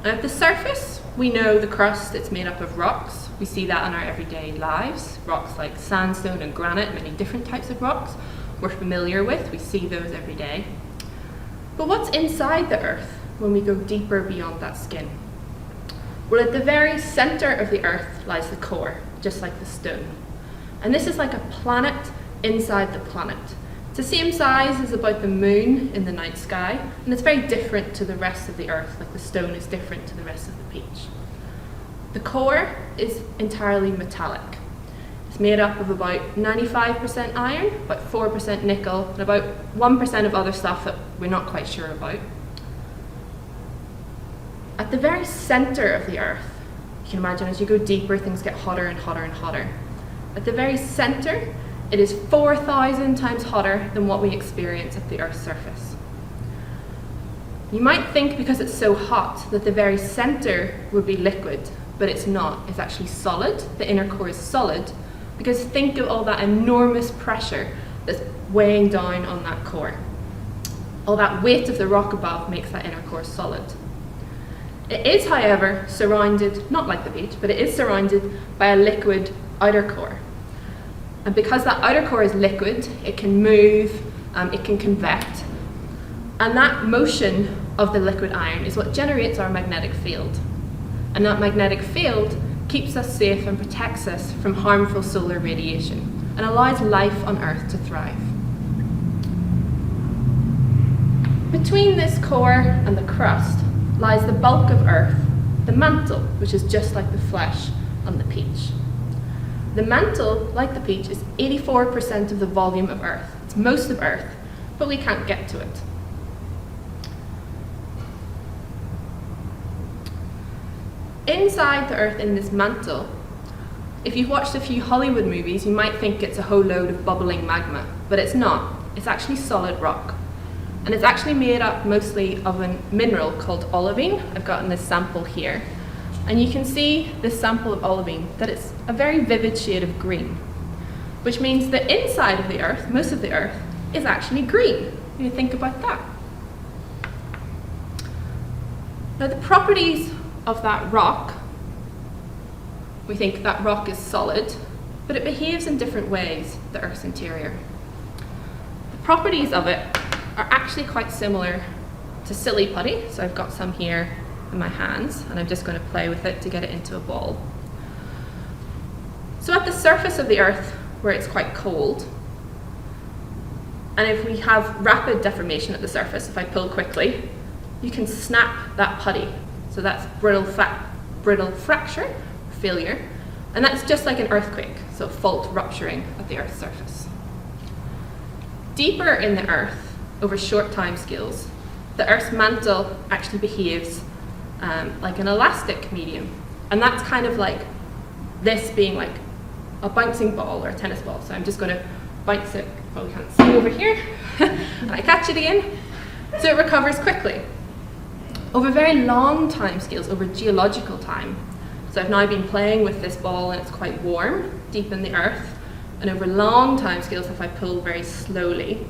And at the surface, we know the crust, it's made up of rocks. We see that in our everyday lives. Rocks like sandstone and granite, many different types of rocks we're familiar with. We see those every day. But what's inside the Earth when we go deeper beyond that skin? Well, at the very center of the Earth lies the core, just like the stone. And this is like a planet inside the planet. It's the same size as about the moon in the night sky, and it's very different to the rest of the Earth, like the stone is different to the rest of the peach. The core is entirely metallic. It's made up of about 95% iron, about 4% nickel, and about 1% of other stuff that we're not quite sure about. At the very center of the Earth, you can imagine as you go deeper, things get hotter and hotter and hotter. At the very center, it is 4,000 times hotter than what we experience at the Earth's surface. You might think because it's so hot that the very center would be liquid, but it's not. It's actually solid. The inner core is solid because think of all that enormous pressure that's weighing down on that core. All that weight of the rock above makes that inner core solid. It is, however, surrounded, not like the beach, but it is surrounded by a liquid outer core. And because that outer core is liquid, it can move, it can convect. And that motion of the liquid iron is what generates our magnetic field. And that magnetic field keeps us safe and protects us from harmful solar radiation and allows life on Earth to thrive. Between this core and the crust lies the bulk of Earth, the mantle, which is just like the flesh on the peach. The mantle, like the peach, is 84% of the volume of Earth. It's most of Earth, but we can't get to it. Inside the Earth in this mantle, if you've watched a few Hollywood movies, you might think it's a whole load of bubbling magma, but it's not. It's actually solid rock. And it's actually made up mostly of a mineral called olivine. I've gotten this sample here. And you can see this sample of olivine, that it's a very vivid shade of green, which means the inside of the Earth, most of the Earth, is actually green. You think about that. Now the properties of that rock, we think that rock is solid, but it behaves in different ways, the Earth's interior. The properties of it are actually quite similar to silly putty. So I've got some here in my hands, and I'm just going to play with it to get it into a ball. So at the surface of the Earth, where it's quite cold, and if we have rapid deformation at the surface, if I pull quickly, you can snap that putty. So that's brittle fracture, failure, and that's just like an earthquake, so fault rupturing at the Earth's surface. Deeper in the Earth, over short time scales, the Earth's mantle actually behaves like an elastic medium. And that's kind of like this being like a bouncing ball or a tennis ball. So I'm just going to bounce it, probably can't see over here, and I catch it again. So it recovers quickly. Over very long time scales, over geological time. So I've now been playing with this ball and it's quite warm, deep in the Earth. And over long time scales, if I pull very slowly,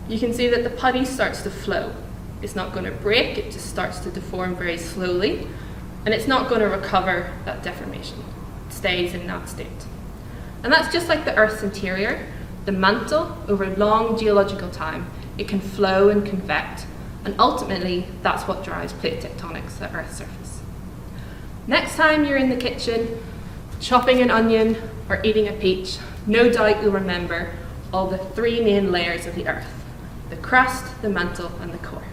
you can see that the putty starts to flow. It's not going to break, it just starts to deform very slowly, and it's not going to recover that deformation. It stays in that state. And that's just like the Earth's interior. The mantle, over long geological time, it can flow and convect, and ultimately that's what drives plate tectonics at Earth's surface. Next time you're in the kitchen, chopping an onion or eating a peach, no doubt you'll remember all the three main layers of the Earth: the crust, the mantle, and the core.